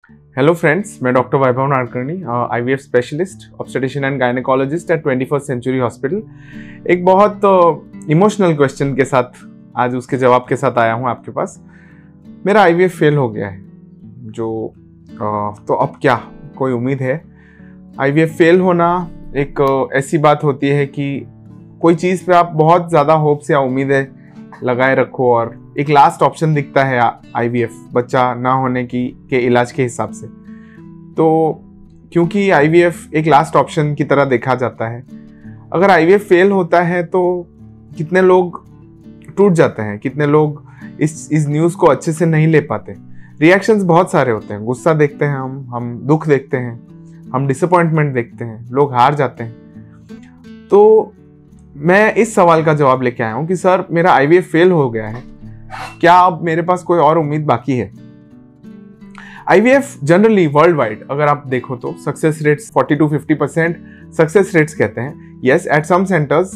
Hello friends, मैं doctor Vaibhav Nadkarni, IVF specialist, obstetrician and gynaecologist at 21st century hospital. एक बहुत emotional question के साथ आज उसके जवाब के साथ आया हूँ आपके पास। मेरा आईवीएफ फेल हो गया है तो अब क्या कोई उम्मीद है? आईवीएफ फेल होना एक ऐसी बात होती है कि कोई चीज़ पे आप बहुत ज़्यादा होप्स या उम्मीदें लगाए रखो और एक लास्ट ऑप्शन दिखता है आईवीएफ, बच्चा ना होने के इलाज के हिसाब से। तो क्योंकि आईवीएफ एक लास्ट ऑप्शन की तरह देखा जाता है, अगर आईवीएफ फेल होता है तो कितने लोग टूट जाते हैं, कितने लोग इस न्यूज़ को अच्छे से नहीं ले पाते। रिएक्शंस बहुत सारे होते हैं, गुस्सा देखते हैं, हम दुख देखते हैं, हम डिसअपॉइंटमेंट देखते हैं, लोग हार जाते हैं। तो मैं इस सवाल का जवाब लेके आया हूँ कि सर मेरा आईवीएफ फेल हो गया है, क्या अब मेरे पास कोई और उम्मीद बाकी है? आईवीएफ जनरली वर्ल्ड वाइड अगर आप देखो तो success rates 40 to 50% success rates कहते हैं। Yes, at some centres,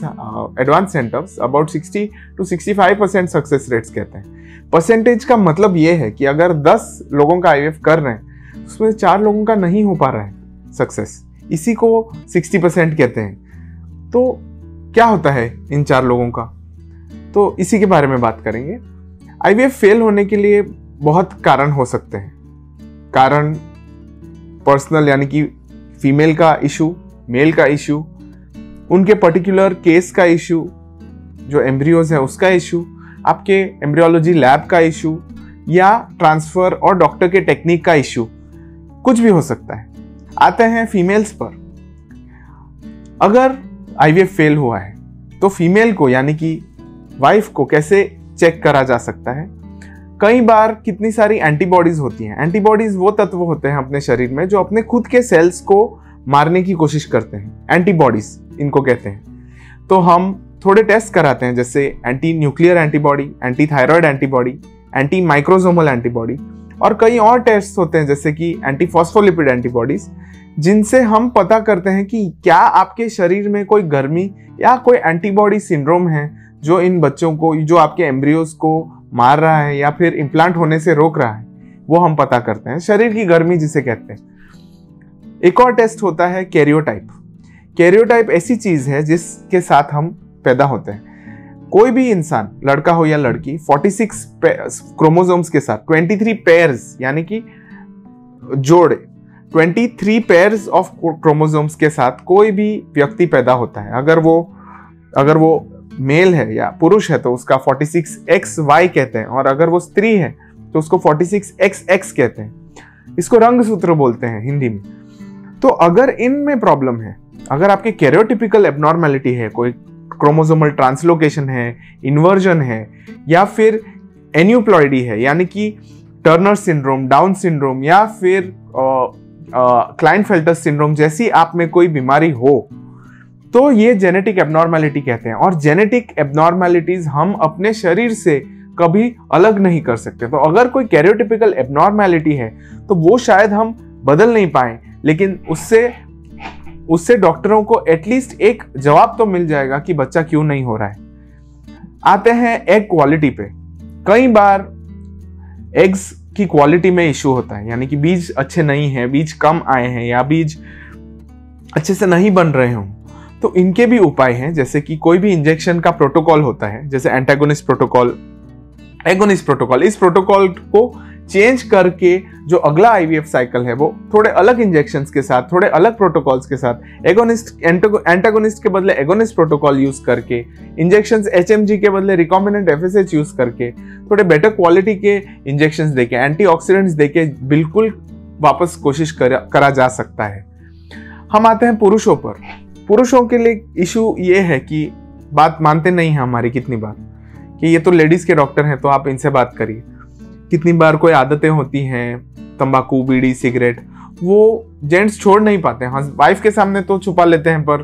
advance centres about 60 to 65% success rates कहते हैं। परसेंटेज का मतलब ये है कि अगर 10 लोगों का आईवीएफ कर रहे हैं उसमें 4 लोगों का नहीं हो पा रहा है सक्सेस, इसी को 60% कहते हैं। तो क्या होता है इन 4 लोगों का, तो इसी के बारे में बात करेंगे। आईवीएफ फेल होने के लिए बहुत कारण हो सकते हैं। कारण पर्सनल यानी कि फीमेल का इशू, मेल का इशू, उनके पर्टिकुलर केस का इशू, जो एम्ब्रियोज है उसका इशू, आपके एम्ब्रियोलॉजी लैब का इशू, या ट्रांसफर और डॉक्टर के टेक्निक का इशू, कुछ भी हो सकता है। आते हैं फीमेल्स पर। अगर आईवीएफ फेल हुआ है तो फीमेल को यानी कि वाइफ को कैसे चेक करा जा सकता है? कई बार कितनी सारी एंटीबॉडीज होती हैं। एंटीबॉडीज वो तत्व होते हैं अपने शरीर में जो अपने खुद के सेल्स को मारने की कोशिश करते हैं, एंटीबॉडीज इनको कहते हैं। तो हम थोड़े टेस्ट कराते हैं, जैसे anti nuclear antibody, anti thyroid antibody, anti microsomal antibody, और कई और टेस्ट होते हैं जैसे कि एंटी फॉस्फोलिपिड एंटीबॉडीज, जिनसे हम पता करते हैं कि क्या आपके शरीर में कोई गर्मी या कोई एंटीबॉडी सिंड्रोम है जो इन बच्चों को, जो आपके एम्ब्रियोज को मार रहा है या फिर इम्प्लांट होने से रोक रहा है। वो हम पता करते हैं, शरीर की गर्मी जिसे कहते हैं। एक और टेस्ट होता है कैरियोटाइप। कैरियोटाइप ऐसी चीज है जिसके साथ हम पैदा होते हैं। कोई भी इंसान, लड़का हो या लड़की, 46 क्रोमोसोम्स के साथ 23 पेयर्स यानी कि जोड़े 23 पेयर्स ऑफ क्रोमोसोम्स के साथ कोई भी व्यक्ति पैदा होता है। अगर वो मेल है या पुरुष है तो उसका 46XY कहते हैं, और अगर वो स्त्री है तो उसको 46XX कहते हैं। इसको रंगसूत्र बोलते हैं हिंदी में। तो अगर इनमें प्रॉब्लम है, अगर आपके कैरियोटिपिकल एब्नॉर्मेलिटी है, कोई क्रोमोसोमल ट्रांसलोकेशन है, इन्वर्जन है, या फिर एन्यूप्लॉइडी है यानी कि टर्नर सिंड्रोम, डाउन सिंड्रोम, या फिर क्लाइनफेल्टर सिंड्रोम जैसी आप में कोई बीमारी हो, तो ये जेनेटिक एब्नॉर्मेलिटी कहते हैं। और जेनेटिक एब्नॉर्मेलिटीज हम अपने शरीर से कभी अलग नहीं कर सकते। तो अगर कोई कैरियोटिपिकल एब्नॉर्मेलिटी है तो वो शायद हम बदल नहीं पाए, लेकिन उससे डॉक्टरों को एटलीस्ट एक जवाब तो मिल जाएगा कि बच्चा क्यों नहीं हो रहा है। आते हैं एग क्वालिटी पे। कई बार एग्स की क्वालिटी में इश्यू होता है, यानी कि बीज अच्छे नहीं है, बीज कम आए हैं या बीज अच्छे से नहीं बन रहे हों। तो इनके भी उपाय हैं, जैसे कि कोई भी इंजेक्शन का प्रोटोकॉल होता है, जैसे एंटागोनिस्ट प्रोटोकॉल, एगोनिस्ट प्रोटोकॉल। इस प्रोटोकॉल को चेंज करके जो अगला आईवीएफ साइकिल है वो थोड़े अलग इंजेक्शंस के साथ, थोड़े अलग प्रोटोकॉल्स के साथ, एंटागोनिस्ट के बदले एगोनिस्ट प्रोटोकॉल यूज करके, इंजेक्शंस HMG के बदले रिकॉम्बिनेंट FSH यूज करके, थोड़े बेटर क्वालिटी के इंजेक्शंस देके, एंटीऑक्सीडेंट्स देके बिल्कुल वापस कोशिश करा जा सकता है। हम आते हैं पुरुषों पर। पुरुषों के लिए इशू ये है कि बात मानते नहीं हैं हमारी कितनी बार, कि ये तो लेडीज के डॉक्टर हैं तो आप इनसे बात करिए। कितनी बार कोई आदतें होती हैं, तंबाकू, बीड़ी, सिगरेट, वो जेंट्स छोड़ नहीं पाते हैं। वाइफ के सामने तो छुपा लेते हैं, पर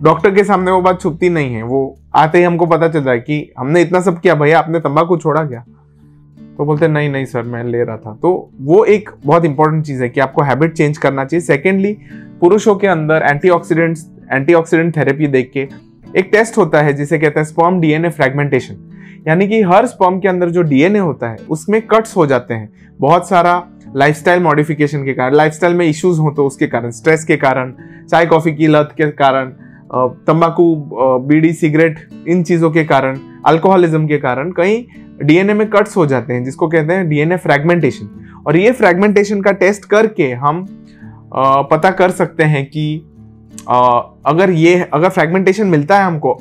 डॉक्टर के सामने वो बात छुपती नहीं है। वो आते ही हमको पता चल जाए कि हमने इतना सब किया, भैया आपने तंबाकू छोड़ा क्या? तो बोलते नहीं नहीं सर मैं ले रहा था। तो वो एक बहुत इंपॉर्टेंट चीज है कि आपको हैबिट चेंज करना चाहिए। सेकेंडली, पुरुषों के अंदर एंटीऑक्सीडेंट थेरेपी देख के एक टेस्ट होता है जिसे कहते हैं स्पर्म DNA फ्रेगमेंटेशन, यानी कि हर स्पर्म के अंदर जो DNA होता है उसमें कट्स हो जाते हैं, बहुत सारा लाइफस्टाइल मॉडिफिकेशन के कारण, लाइफस्टाइल में इश्यूज हो तो उसके कारण, स्ट्रेस के कारण, चाय कॉफी की लत के कारण, तंबाकू, बीड़ी, सिगरेट, इन चीजों के कारण, अल्कोहलिज्म के कारण कहीं डीएनए में कट्स हो जाते हैं, जिसको कहते हैं डीएनए फ्रैगमेंटेशन। और ये फ्रैगमेंटेशन का टेस्ट करके हम पता कर सकते हैं कि अगर फ्रैगमेंटेशन मिलता है हमको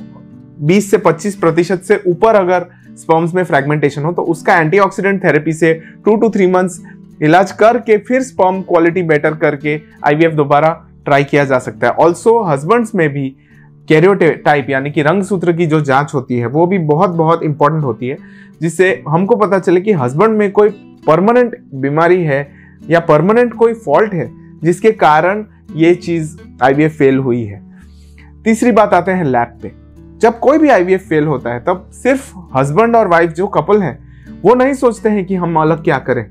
20 से 25% से ऊपर, अगर स्पर्म्स में फ्रैगमेंटेशन हो तो उसका एंटीऑक्सीडेंट थेरेपी से 2 to 3 months इलाज करके फिर स्पर्म क्वालिटी बेटर करके आईवीएफ दोबारा ट्राई किया जा सकता है। ऑल्सो हस्बैंड्स में भी कैरियोटाइप यानी कि रंगसूत्र की जो जांच होती है वो भी बहुत बहुत इंपॉर्टेंट होती है, जिससे हमको पता चले कि हस्बैंड में कोई परमानेंट बीमारी है या परमानेंट कोई फॉल्ट है जिसके कारण ये चीज आईवीएफ फेल हुई है। तीसरी बात आते हैं लैब पे। जब कोई भी आईवीएफ फेल होता है तब सिर्फ हस्बैंड और वाइफ जो कपल है वो नहीं सोचते हैं कि हम अलग क्या करें।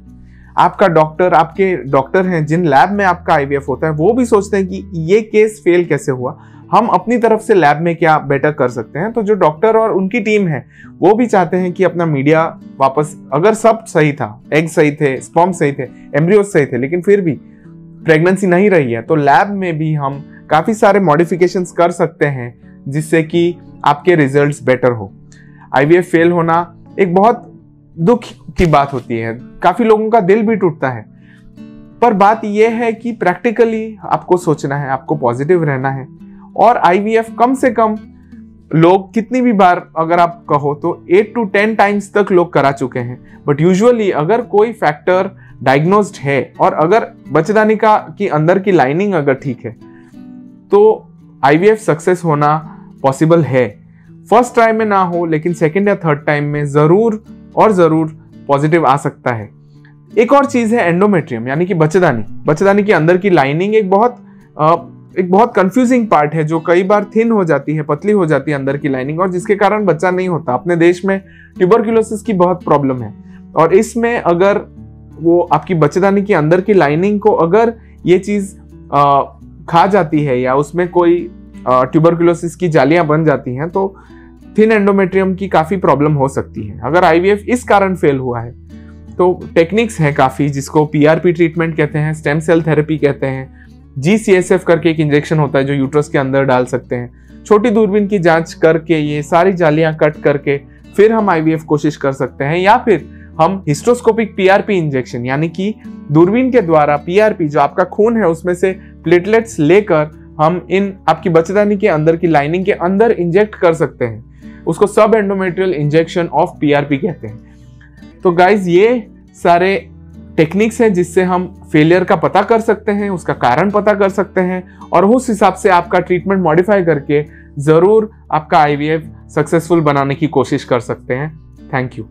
आपका डॉक्टर, आपके डॉक्टर हैं जिन लैब में आपका आईवीएफ होता है, वो भी सोचते हैं कि ये केस फेल कैसे हुआ, हम अपनी तरफ से लैब में क्या बेटर कर सकते हैं। तो जो डॉक्टर और उनकी टीम है वो भी चाहते हैं कि अपना मीडिया वापस, अगर सब सही था, एग सही थे, स्पर्म सही थे, एम्ब्रियोज सही थे, लेकिन फिर भी प्रेगनेंसी नहीं रही है, तो लैब में भी हम काफी सारे मॉडिफिकेशंस कर सकते हैं जिससे कि आपके रिजल्ट्स बेटर हो। आईवीएफ फेल होना एक बहुत दुख की बात होती है, काफी लोगों का दिल भी टूटता है, पर बात यह है कि प्रैक्टिकली आपको सोचना है, आपको पॉजिटिव रहना है। और आईवीएफ कम से कम लोग कितनी भी बार अगर आप कहो तो 8 to 10 टाइम्स तक लोग करा चुके हैं। बट यूजुअली अगर कोई फैक्टर डायग्नोस्ड है और अगर बच्चेदानी की अंदर की लाइनिंग अगर ठीक है तो आईवीएफ सक्सेस होना पॉसिबल है। फर्स्ट ट्राई में ना हो, लेकिन सेकंड या थर्ड टाइम में जरूर और जरूर पॉजिटिव आ सकता है। एक और चीज है एंडोमेट्रियम यानी कि बच्चेदानी के अंदर की लाइनिंग एक बहुत कंफ्यूजिंग पार्ट है, जो कई बार थिन हो जाती है, पतली हो जाती है अंदर की लाइनिंग, और जिसके कारण बच्चा नहीं होता। अपने देश में ट्यूबरक्लोसिस की बहुत प्रॉब्लम है, और इसमें अगर वो आपकी बच्चेदानी के अंदर की लाइनिंग को अगर ये चीज खा जाती है या उसमें कोई ट्यूबरक्लोसिस की जालियां बन जाती हैं तो थिन एंडोमेट्रियम की काफी प्रॉब्लम हो सकती है। अगर आईवीएफ इस कारण फेल हुआ है तो टेक्निक्स है काफी, जिसको पीआरपी ट्रीटमेंट कहते हैं, स्टेम सेल थेरेपी कहते हैं, जीसीएसएफ करके एक इंजेक्शन होता है जो यूट्रस के अंदर डाल सकते हैं, छोटी दूरबीन की जांच करके ये सारी जालियां कट करके फिर हम आईवीएफ कोशिश कर सकते हैं, या फिर हम हिस्टोस्कोपिक पीआरपी इंजेक्शन यानी कि दूरबीन के द्वारा पीआरपी जो आपका खून है उसमें से प्लेटलेट्स लेकर हम इन आपकी बच्चेदानी के अंदर की लाइनिंग के अंदर इंजेक्ट कर सकते हैं। उसको सब एंडोमेट्रियल इंजेक्शन ऑफ पीआरपी कहते हैं। तो गाइज ये सारे टेक्निक्स हैं जिससे हम फेलियर का पता कर सकते हैं, उसका कारण पता कर सकते हैं, और उस हिसाब से आपका ट्रीटमेंट मॉडिफाई करके जरूर आपका आईवीएफ सक्सेसफुल बनाने की कोशिश कर सकते हैं। Thank you.